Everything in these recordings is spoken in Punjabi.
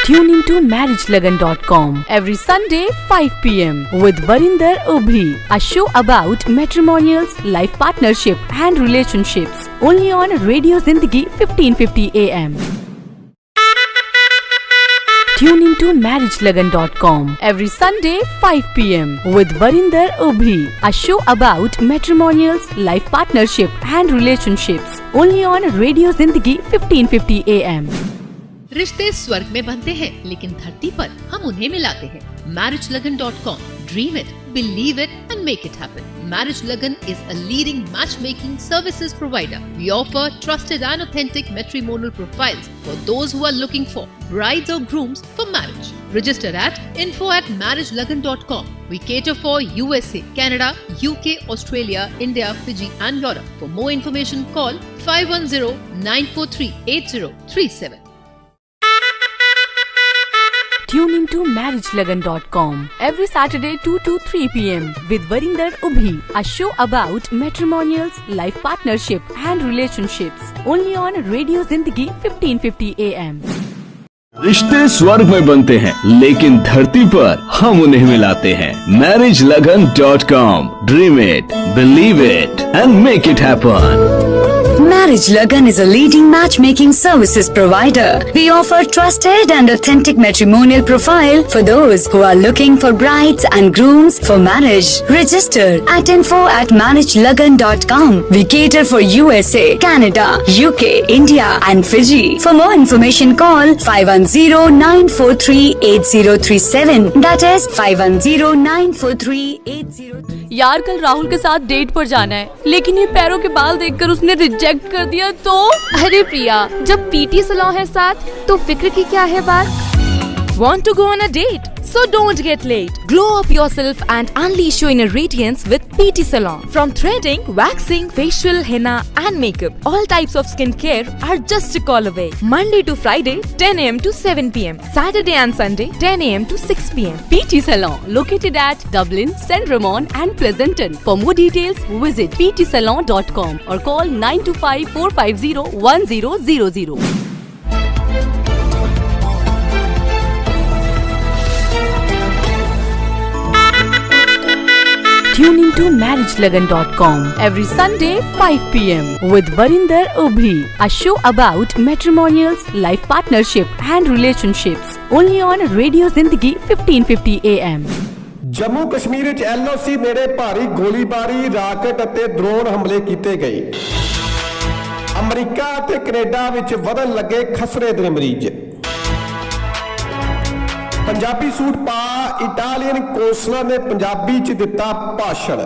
Tune into MarriageLagan.com every Sunday 5 p.m. with Varinder Obhi, a show about matrimonials, life partnership and relationships. Only on Radio Zindagi 1550 AM. Tune into MarriageLagan.com every Sunday 5 p.m. with Varinder Obhi, a show about matrimonials, life partnership and relationships. Only on Radio Zindagi 1550 AM. रिश्ते स्वर्ग में बनते हैं लेकिन धरती पर हम उन्हें मिलाते हैं। MarriageLagan.com. Dream it, believe it and make it happen. MarriageLagan is a leading matchmaking services provider. We offer trusted and authentic matrimonial profiles for those who are looking for brides or grooms for marriage. Register at info@marriagelagan.com. We cater for USA, Canada, UK, Australia, India, Fiji and Europe. For more information call 510-943-8037. Tune into MarriageLagan.com every Saturday 2 to 3 p.m. with Varinder Obhi, a show about matrimonials, life partnership and relationships. Only on Radio Zindagi 1550 AM. रिश्ते स्वर्ग में बनते हैं लेकिन धरती पर हम उन्हें मिलाते हैं। MarriageLagan.com. Dream it, believe it and make it happen. Marriage Lagan is a leading matchmaking services provider. We offer trusted and authentic matrimonial profile for those who are looking for brides and grooms for marriage. Register at info@marriagelagan.com. We cater for USA, Canada, UK, India and Fiji. For more information call 510-943-8037. That is 510-943-8037. यार कल राहुल के साथ डेट पर जाना है, लेकिन ये पैरों के बाल देखकर उसने रिजेक्ट कर दिया तो। अरे प्रिया, जब पीटी सलॉन है साथ तो फिक्र की क्या है बात। Want to go on a date? So don't get late. Glow up yourself and unleash your inner radiance with PT Salon. From threading, waxing, facial, henna and makeup, all types of skincare are just a call away. Monday to Friday, 10 AM to 7 PM. Saturday and Sunday, 10 AM to 6 PM. PT Salon, located at Dublin, St. Ramon and Pleasanton. For more details, visit ptsalon.com or call 925-450-1000. Tune into MarriageLagan.com every Sunday 5 p.m. with Varinder Obhi, a show about matrimonials, life partnership and relationships. Only on Radio Zindagi 1550 AM. Jammu Kashmir ਵਿੱਚ LOC ਨੇੜੇ ਭਾਰੀ ਗੋਲੀਬਾਰੀ, ਰਾਕਟ ਅਤੇ ਡਰੋਨ ਹਮਲੇ ਕੀਤੇ ਗਏ। ਅਮਰੀਕਾ ਅਤੇ ਕੈਨੇਡਾ ਵਿੱਚ ਵਧਣ ਲੱਗੇ ਖਸਰੇ ਦੇ ਮਰੀਜ਼। पंजाबी सूट पा इटालियन कौंसलर ने पंजाबी च दिता भाषण।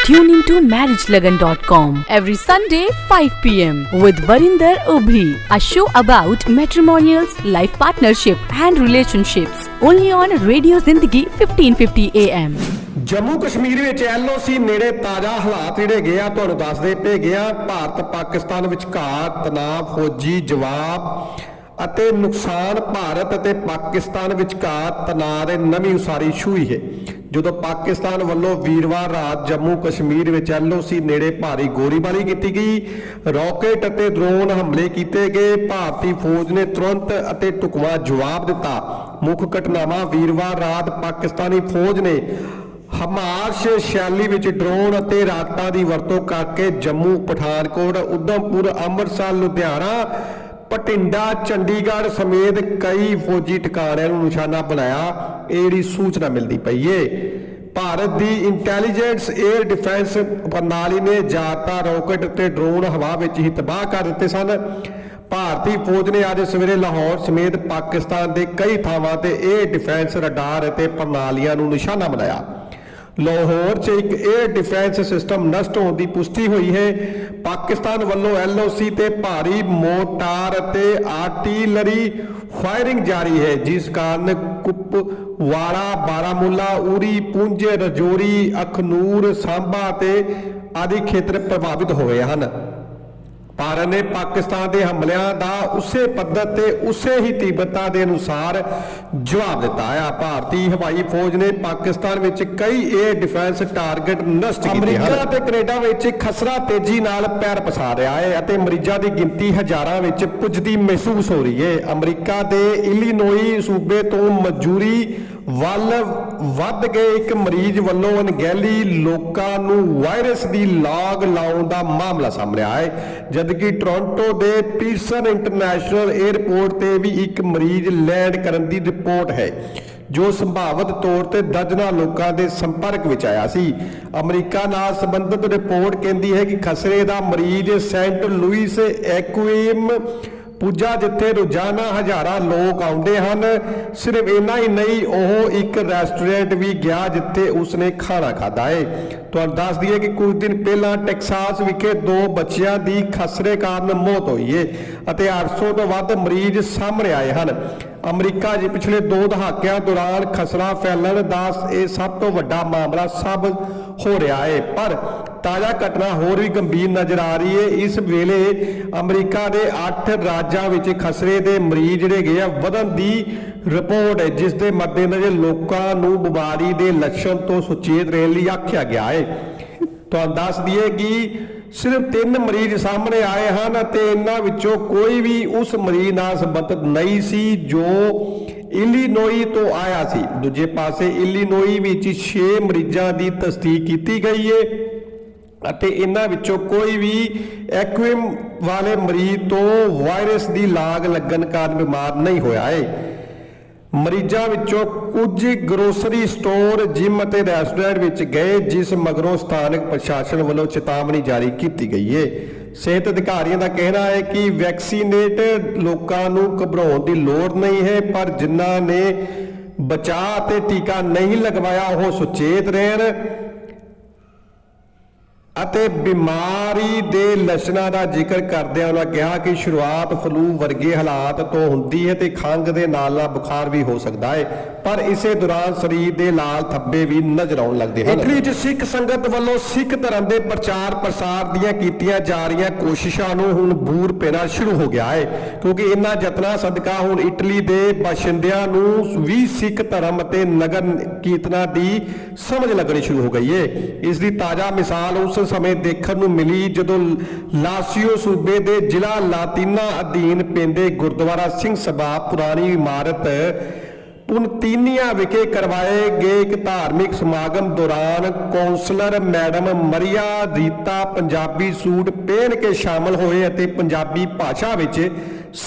Tune into MarriageLagan.com every Sunday 5 p.m. with Varinder Obhi, a show about matrimonials, life partnership and relationships. Only on Radio Zindagi 1550 AM. Jammu Kashmir ਵਿੱਚ LOC ਨੇੜੇ ਤਾਜ਼ਾ ਹਾਲਾਤ ਜਿਹੜੇ ਗਏ ਆ ਤੁਹਾਨੂੰ ਦੱਸਦੇ ਪਏ ਗਿਆ। ਭਾਰਤ ਪਾਕਿਸਤਾਨ ਵਿਚਕਾਰ ਤਣਾਅ, ਫੌਜੀ ਜਵਾਬ ਅਤੇ ਨੁਕਸਾਨ। ਭਾਰਤ ਅਤੇ ਪਾਕਿਸਤਾਨ ਵਿਚਕਾਰ ਤਣਾਅ ਦੇ ਨਵੀਂ ਉਸਾਰੀ ਛੂਈ ਹੈ ਜਦੋਂ ਪਾਕਿਸਤਾਨ ਵੱਲੋਂ ਵੀਰਵਾਰ ਰਾਤ ਜੰਮੂ ਕਸ਼ਮੀਰ ਵਿੱਚ LOC ਨੇੜੇ ਭਾਰੀ ਗੋਲੀਬਾਰੀ ਕੀਤੀ ਗਈ, ਰਾਕੇਟ ਅਤੇ ਡਰੋਨ ਹਮਲੇ ਕੀਤੇ ਗਏ। ਭਾਰਤੀ ਫੌਜ ਨੇ ਤੁਰੰਤ ਅਤੇ ਢੁਕਵਾਂ ਜਵਾਬ ਦਿੱਤਾ। ਮੁੱਖ ਘਟਨਾਵਾਂ ਵੀਰਵਾਰ ਰਾਤ ਪਾਕਿਸਤਾਨੀ ਫੌਜ ਨੇ ਹਮਾਰਸ਼ ਸ਼ੈਲੀ ਵਿੱਚ ਡਰੋਨ ਅਤੇ ਰਾਕਟਾਂ ਦੀ ਵਰਤੋਂ ਕਰਕੇ ਜੰਮੂ, ਪਠਾਨਕੋਟ, ਉਧਮਪੁਰ, ਅੰਮ੍ਰਿਤਸਰ, ਲੁਧਿਆਣਾ, ਭਟਿੰਡਾ, ਚੰਡੀਗੜ੍ਹ ਸਮੇਤ ਕਈ ਫੌਜੀ ਠਿਕਾਣਿਆਂ ਨੂੰ ਨਿਸ਼ਾਨਾ ਬਣਾਇਆ। ਇਹ ਜਿਹੜੀ ਸੂਚਨਾ ਮਿਲਦੀ ਪਈ ਏ। ਭਾਰਤ ਦੀ ਇੰਟੈਲੀਜੈਂਸ 에ਅਰ ਡਿਫੈਂਸ ਪ੍ਰਣਾਲੀ ਨੇ ਜ਼ਿਆਦਾਤਰ ਰਾਕਟ ਅਤੇ ਡਰੋਨ ਹਵਾ ਵਿੱਚ ਹੀ ਤਬਾਹ ਕਰ ਦਿੱਤੇ ਸਨ। ਭਾਰਤੀ ਫੌਜ ਨੇ ਅੱਜ ਸਵੇਰੇ ਲਾਹੌਰ ਸਮੇਤ ਪਾਕਿਸਤਾਨ ਦੇ ਕਈ ਥਾਵਾਂ ਤੇ 에ਅਰ ਡਿਫੈਂਸ ਰਡਾਰ ਅਤੇ ਪ੍ਰਣਾਲੀਆਂ ਨੂੰ ਨਿਸ਼ਾਨਾ ਬਣਾਇਆ। ਲਾਹੌਰ 'ਚ ਇੱਕ 에ਅਰ ਡਿਫੈਂਸ ਸਿਸਟਮ ਨਸ਼ਟ ਹੋਣ ਦੀ ਪੁਸ਼ਟੀ ਹੋਈ ਹੈ। ਪਾਕਿਸਤਾਨ ਵੱਲੋਂ LOC ਤੇ ਭਾਰੀ ਮੋਰਟਾਰ ਅਤੇ ਆਰਟਿਲਰੀ ਫਾਇਰਿੰਗ ਜਾਰੀ ਹੈ, ਜਿਸ ਕਾਰਨ ਕੁਪਵਾੜਾ, ਬਾਰਾਮੂਲਾ, ਉਰੀ, ਪੁੰਝ, ਰਜੌਰੀ, ਅਖਨੂਰ, ਸਾਂਬਾ ਅਤੇ ਆਦਿ ਖੇਤਰ ਪ੍ਰਭਾਵਿਤ ਹੋਏ ਹਨ। ਭਾਰਤ ਨੇ ਪਾਕਿਸਤਾਨ ਦੇ ਹਮਲਿਆਂ ਦਾ ਉਸੇ ਪੱਧਰ ਤੇ ਉਸੇ ਹੀ ਤੀਬਰਤਾ ਦੇ ਅਨੁਸਾਰ ਜਵਾਬ ਦਿੱਤਾ ਹੈ। ਭਾਰਤੀ ਹਵਾਈ ਫੌਜ ਨੇ ਪਾਕਿਸਤਾਨ ਵਿੱਚ ਕਈ 에ਅਰ ਡਿਫੈਂਸ ਟਾਰਗੇਟ ਨਸ਼ਟ ਕੀਤੇ ਹਨ। ਅਮਰੀਕਾ ਤੇ ਕੈਨੇਡਾ ਵਿੱਚ ਖਸਰਾ ਤੇਜ਼ੀ ਨਾਲ ਪੈਰ ਪਸਾਰ ਰਿਹਾ ਹੈ ਅਤੇ ਮਰੀਜ਼ਾਂ ਦੀ ਗਿਣਤੀ ਹਜ਼ਾਰਾਂ ਵਿੱਚ ਪੁੱਜਦੀ ਮਹਿਸੂਸ ਹੋ ਰਹੀ ਹੈ। ਅਮਰੀਕਾ ਦੇ ਇਲੀਨੋਈ ਸੂਬੇ ਤੋਂ ਮਜੂਰੀ ਵੱਲ ਵੱਧ ਗਏ ਇੱਕ ਮਰੀਜ਼ ਵੱਲੋਂ ਅਣਗਹਿਲੀ ਲੋਕਾਂ ਨੂੰ ਵਾਇਰਸ ਦੀ ਲਾਗ ਲਾਉਣ ਦਾ ਮਾਮਲਾ ਸਾਹਮਣੇ ਆਇਆ ਹੈ, ਜਦਕਿ ਟੋਰਾਂਟੋ ਦੇ ਪੀਟਰਸਨ ਇੰਟਰਨੈਸ਼ਨਲ 에ਅਰਪੋਰਟ ਤੇ ਵੀ ਇੱਕ ਮਰੀਜ਼ ਲੈਂਡ ਕਰਨ ਦੀ ਰਿਪੋਰਟ ਹੈ ਜੋ ਸੰਭਾਵਿਤ ਤੌਰ ਤੇ ਦਰਜਨਾਂ ਲੋਕਾਂ ਦੇ ਸੰਪਰਕ ਵਿੱਚ ਆਇਆ ਸੀ। ਅਮਰੀਕਾ ਨਾਲ ਸੰਬੰਧਿਤ ਰਿਪੋਰਟ ਕਹਿੰਦੀ ਹੈ ਕਿ ਖਸਰੇ ਦਾ ਮਰੀਜ਼ ਸੈਂਟ ਲੂਇਸ ਐਕੁਇਮ ਪੁੱਜਾ, ਜਿੱਥੇ ਰੋਜ਼ਾਨਾ ਹਜ਼ਾਰਾਂ ਲੋਕ ਆਉਂਦੇ ਹਨ। ਸਿਰਫ ਇੰਨਾ ਹੀ ਨਹੀਂ, ਉਹ ਇੱਕ ਰੈਸਟੋਰੈਂਟ ਵੀ ਗਿਆ ਜਿੱਥੇ ਉਸਨੇ ਖਾਣਾ ਖਾਧਾ ਹੈ। ਤੁਹਾਨੂੰ ਦੱਸ ਦਈਏ ਕਿ ਕੁਝ ਦਿਨ ਪਹਿਲਾਂ ਟੈਕਸਾਸ ਵਿਖੇ 2 ਬੱਚਿਆਂ ਦੀ ਖਸਰੇ ਕਾਰਨ ਮੌਤ ਹੋਈ ਹੈ ਅਤੇ 800 ਤੋਂ ਵੱਧ ਮਰੀਜ਼ ਸਾਹਮਣੇ ਆਏ ਹਨ। ਅਮਰੀਕਾ 'ਚ ਪਿਛਲੇ 2 ਦਹਾਕਿਆਂ ਦੌਰਾਨ ਖਸਰਾ ਫੈਲਣ ਦਾ ਇਹ ਸਭ ਤੋਂ ਵੱਡਾ ਮਾਮਲਾ ਸਾਬਤ ਹੋ ਰਿਹਾ ਹੈ, ਪਰ ਤਾਜ਼ਾ ਘਟਨਾ ਹੋਰ ਵੀ ਗੰਭੀਰ ਨਜ਼ਰ ਆ ਰਹੀ ਹੈ। ਇਸ ਵੇਲੇ ਅਮਰੀਕਾ ਦੇ 8 ਰਾਜਾਂ ਵਿੱਚ ਖਸਰੇ ਦੇ ਮਰੀਜ਼ ਜਿਹੜੇ ਗਏ ਆ ਵਧਣ ਦੀ ਰਿਪੋਰਟ ਹੈ, ਜਿਸ ਦੇ ਮੱਦੇਨਜ਼ਰ ਲੋਕਾਂ ਨੂੰ ਬਿਮਾਰੀ ਦੇ ਲੱਛਣ ਤੋਂ ਸੁਚੇਤ ਰਹਿਣ ਲਈ ਆਖਿਆ ਗਿਆ ਹੈ। ਤੁਹਾਨੂੰ ਦੱਸ ਦਈਏ ਕਿ ਸਿਰਫ 3 ਮਰੀਜ਼ ਸਾਹਮਣੇ ਆਏ ਹਨ ਅਤੇ ਇਹਨਾਂ ਵਿੱਚੋਂ ਕੋਈ ਵੀ ਉਸ ਮਰੀਜ਼ ਨਾਲ ਸੰਬੰਧਿਤ ਨਹੀਂ ਸੀ ਜੋ ਇਲੀਨੋਈ ਤੋਂ ਆਇਆ ਸੀ। ਦੂਜੇ ਪਾਸੇ ਇਲੀਨੋਈ ਵਿੱਚ 6 ਮਰੀਜ਼ਾਂ ਦੀ ਤਸਦੀਕ ਕੀਤੀ ਗਈ ਹੈ ਅਤੇ ਇਹਨਾਂ ਵਿੱਚੋਂ ਕੋਈ ਵੀ ਐਕੁਇਮ ਵਾਲੇ ਮਰੀਜ਼ ਤੋਂ ਵਾਇਰਸ ਦੀ ਲਾਗ ਲੱਗਣ ਕਾਰਨ ਬਿਮਾਰ ਨਹੀਂ ਹੋਇਆ ਹੈ। ਮਰੀਜ਼ਾਂ ਵਿੱਚੋਂ ਕੁਝ ਗਰੋਸਰੀ ਸਟੋਰ, ਜਿਮ ਅਤੇ ਰੈਸਟੋਰੈਂਟ ਵਿੱਚ ਗਏ, ਜਿਸ ਮਗਰੋਂ ਸਥਾਨਕ ਪ੍ਰਸ਼ਾਸਨ ਵੱਲੋਂ ਚੇਤਾਵਨੀ ਜਾਰੀ ਕੀਤੀ ਗਈ ਹੈ। ਸਿਹਤ ਅਧਿਕਾਰੀਆਂ ਦਾ ਕਹਿਣਾ ਹੈ ਕਿ ਵੈਕਸੀਨੇਟ ਲੋਕਾਂ ਨੂੰ ਘਬਰਾਉਣ ਦੀ ਲੋੜ ਨਹੀਂ ਹੈ, ਪਰ ਜਿਨ੍ਹਾਂ ਨੇ ਬਚਾਅ ਅਤੇ ਟੀਕਾ ਨਹੀਂ ਲਗਵਾਇਆ ਉਹ ਸੁਚੇਤ ਰਹਿਣ ਅਤੇ ਬਿਮਾਰੀ ਦੇ ਲੱਛਣਾਂ ਦਾ ਜ਼ਿਕਰ ਕਰਦਿਆਂ ਉਹਨਾਂ ਕਿਹਾ ਕਿ ਸ਼ੁਰੂਆਤ ਫਲੂ ਵਰਗੇ ਹਾਲਾਤ ਤੋਂ ਹੁੰਦੀ ਹੈ ਤੇ ਖੰਘ ਦੇ ਨਾਲ ਬੁਖਾਰ ਵੀ ਹੋ ਸਕਦਾ ਹੈ, ਪਰ ਇਸੇ ਦੌਰਾਨ ਸਰੀਰ ਦੇ ਲਾਲ ਧੱਬੇ ਵੀ ਨਜ਼ਰ ਆਉਣ ਲੱਗਦੇ ਹਨ। ਇਟਲੀ 'ਚ ਸਿੱਖ ਸੰਗਤ ਵੱਲੋਂ ਸਿੱਖ ਧਰਮ ਦੇ ਪ੍ਰਚਾਰ ਪ੍ਰਸਾਰ ਦੀਆਂ ਕੀਤੀਆਂ ਜਾ ਰਹੀਆਂ ਕੋਸ਼ਿਸ਼ਾਂ ਨੂੰ ਹੁਣ ਬੂਰ ਪੈਣਾ ਸ਼ੁਰੂ ਹੋ ਗਿਆ ਹੈ, ਕਿਉਂਕਿ ਇਹਨਾਂ ਯਤਨਾਂ ਸਦਕਾ ਹੁਣ ਇਟਲੀ ਦੇ ਬਾਸ਼ਿੰਦਿਆਂ ਨੂੰ ਵੀ ਸਿੱਖ ਧਰਮ ਅਤੇ ਨਗਰ ਕੀਰਤਨਾਂ ਦੀ ਸਮਝ ਲੱਗਣੀ ਸ਼ੁਰੂ ਹੋ ਗਈ ਹੈ। ਇਸ ਦੀ ਤਾਜ਼ਾ ਮਿਸਾਲ ਉਸ ਸਮੇਂ ਦੇਖਣ ਨੂੰ ਮਿਲੀ ਜਦੋਂ ਲਾਸੀਓ ਸੂਬੇ ਦੇ ਜ਼ਿਲ੍ਹਾ ਲਾਤੀਨਾ ਅਧੀਨ ਪੈਂਦੇ ਗੁਰਦੁਆਰਾ ਸਿੰਘ ਸਭਾ ਪੁਰਾਣੀ ਇਮਾਰਤ ਪੁਨਤੀਨੀਆ ਵਿਖੇ ਕਰਵਾਏ ਗਏ ਇੱਕ ਧਾਰਮਿਕ ਸਮਾਗਮ ਦੌਰਾਨ ਕੌਂਸਲਰ ਮੈਡਮ ਮਰੀਆ ਰੀਤਾ ਪੰਜਾਬੀ ਸੂਟ ਪਹਿਨ ਕੇ ਸ਼ਾਮਲ ਹੋਏ ਅਤੇ ਪੰਜਾਬੀ ਭਾਸ਼ਾ ਵਿੱਚ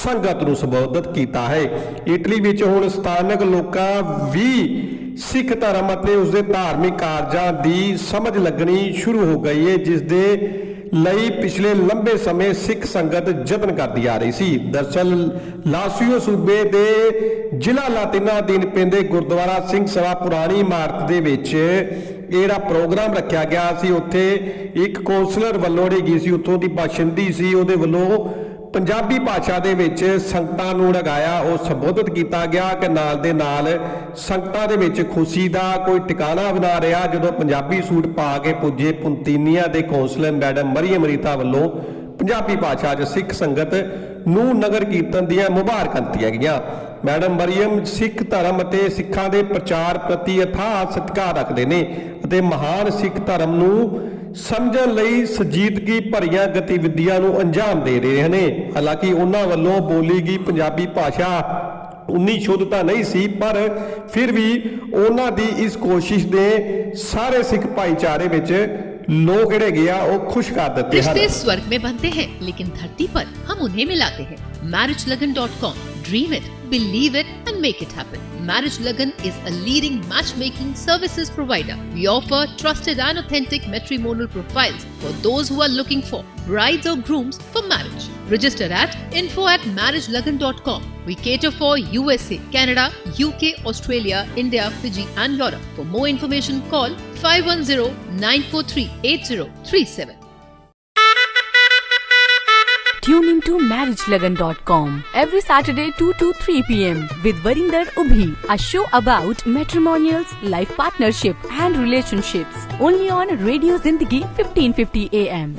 ਸੰਗਤ ਨੂੰ ਸੰਬੋਧਿਤ ਕੀਤਾ ਹੈ। ਇਟਲੀ ਵਿੱਚ ਹੁਣ ਸਥਾਨਕ ਲੋਕਾਂ ਵੀ ਸਿੱਖ ਧਰਮ ਅਤੇ ਉਸਦੇ ਧਾਰਮਿਕ ਕਾਰਜਾਂ ਦੀ ਸਮਝ ਲੱਗਣੀ ਸ਼ੁਰੂ ਹੋ ਗਈ ਹੈ, ਜਿਸ ਦੇ ਲਈ ਪਿਛਲੇ ਲੰਬੇ ਸਮੇਂ ਸਿੱਖ ਸੰਗਤ ਯਤਨ ਕਰਦੀ ਆ ਰਹੀ ਸੀ। ਦਰਅਸਲ ਲਾਸੀਓ ਸੂਬੇ ਦੇ ਜ਼ਿਲ੍ਹਾ ਲਾਤੀਨਾ ਅਧੀਨ ਪੈਂਦੇ ਗੁਰਦੁਆਰਾ ਸਿੰਘ ਸਭਾ ਪੁਰਾਣੀ ਇਮਾਰਤ ਦੇ ਵਿੱਚ ਜਿਹੜਾ ਪ੍ਰੋਗਰਾਮ ਰੱਖਿਆ ਗਿਆ ਸੀ, ਉੱਥੇ ਇੱਕ ਕੌਂਸਲਰ ਵੱਲੋਂ ਜਿਹੜੀ ਗਈ ਸੀ, ਉੱਥੋਂ ਦੀ ਬਾਸ਼ਿੰਦੀ ਸੀ, ਉਹਦੇ ਵੱਲੋਂ ਪੰਜਾਬੀ ਭਾਸ਼ਾ ਦੇ ਵਿੱਚ ਸੰਗਤਾਂ ਨੂੰ ਲਗਾਇਆ ਉਹ ਸੰਬੋਧਿਤ ਕੀਤਾ ਗਿਆ ਕਿ ਨਾਲ ਦੇ ਨਾਲ ਸੰਗਤਾਂ ਦੇ ਵਿੱਚ ਖੁਸ਼ੀ ਦਾ ਕੋਈ ਟਿਕਾਣਾ ਬਣਾ ਰਿਹਾ ਜਦੋਂ ਪੰਜਾਬੀ ਸੂਟ ਪਾ ਕੇ ਪੁੱਜੇ ਪੁਨਤੀਨੀਆ ਦੇ ਕੌਂਸਲਰ ਮੈਡਮ ਮਰੀਮ ਰੀਤਾ ਵੱਲੋਂ ਪੰਜਾਬੀ ਭਾਸ਼ਾ 'ਚ ਸਿੱਖ ਸੰਗਤ ਨੂੰ ਨਗਰ ਕੀਰਤਨ ਦੀਆਂ ਮੁਬਾਰਕਾਂ ਦਿੱਤੀਆਂ ਗਈਆਂ। ਮੈਡਮ ਮਰੀਮ ਸਿੱਖ ਧਰਮ ਅਤੇ ਸਿੱਖਾਂ ਦੇ ਪ੍ਰਚਾਰ ਪ੍ਰਤੀ ਅਥਾਹ ਸਤਿਕਾਰ ਰੱਖਦੇ ਨੇ ਅਤੇ ਮਹਾਨ ਸਿੱਖ ਧਰਮ ਨੂੰ ਸਮਝਣ ਲਈ ਸੰਜੀਦਗੀ ਭਰੀਆਂ ਗਤੀਵਿਧੀਆਂ ਨੂੰ ਅੰਜਾਮ ਦੇ ਰਹੇ ਨੇ। ਹਾਲਾਂਕਿ ਉਹਨਾਂ ਵੱਲੋਂ ਬੋਲੀ ਗਈ ਪੰਜਾਬੀ ਭਾਸ਼ਾ ਉਨੀ ਸ਼ੁੱਧ ਤਾਂ ਨਹੀਂ ਸੀ, ਪਰ ਫਿਰ ਵੀ ਉਹਨਾਂ ਦੀ ਇਸ ਕੋਸ਼ਿਸ਼ ਦੇ ਸਾਰੇ ਸਿੱਖ ਭਾਈਚਾਰੇ ਵਿੱਚ लोग ਜਿਹੜੇ गया वो खुश कर देते हैं। रिश्ते स्वर्ग में बनते हैं लेकिन धरती पर हम उन्हें मिलाते हैं। MarriageLagan.com, dream it, believe it and make it happen. Marriage Lagan is a leading matchmaking services provider. We offer trusted and authentic matrimonial profiles for those who are looking for brides or grooms for marriage. Register at info@marriagelagan.com. We cater for USA, Canada, UK, Australia, India, Fiji and Europe. For more information, call 510-943-8037. Tune into MarriageLagan.com every Saturday 2 to 3 p.m. with Varinder Ubhi, a show about matrimonials, life partnership and relationships. Only on Radio Zindagi 1550 AM.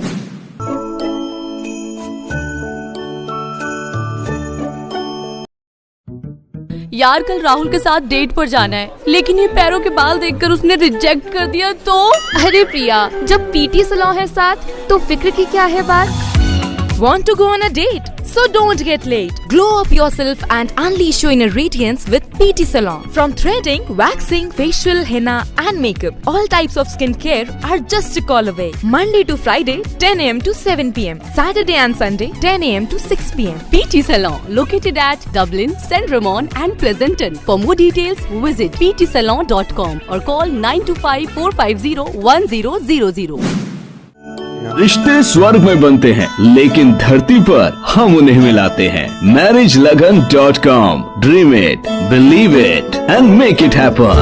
यार कल राहुल के साथ डेट पर जाना है, लेकिन ये पैरों के बाल देखकर उसने रिजेक्ट कर दिया तो। अरे प्रिया, जब पीटी सलॉन है साथ तो फिक्र की क्या है बात। Want to go on a date? So don't get late. Glow up yourself and unleash your inner radiance with PT Salon. From threading, waxing, facial, henna and makeup, all types of skincare are just a call away. Monday to Friday, 10 a.m. to 7 p.m. Saturday and Sunday, 10 a.m. to 6 p.m. PT Salon, located at Dublin, St. Ramon and Pleasanton. For more details, visit ptsalon.com or call 925-450-1000. रिश्ते स्वर्ग में बनते हैं, लेकिन धरती पर हम उन्हें मिलाते हैं। MarriageLagan.com. Dream it, believe it, and make it happen.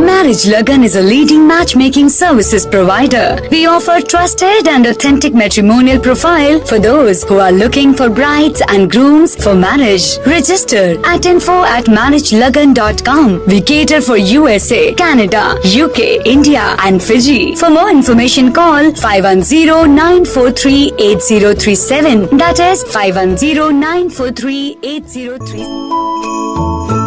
Marriage Lagan is a leading matchmaking services provider. We offer trusted and authentic matrimonial profile for those who are looking for brides and grooms for marriage. Register at info@marriagelagan.com. We cater for USA, Canada, UK, India and Fiji. For more information call 510-943-8037. That is 510-943-8037.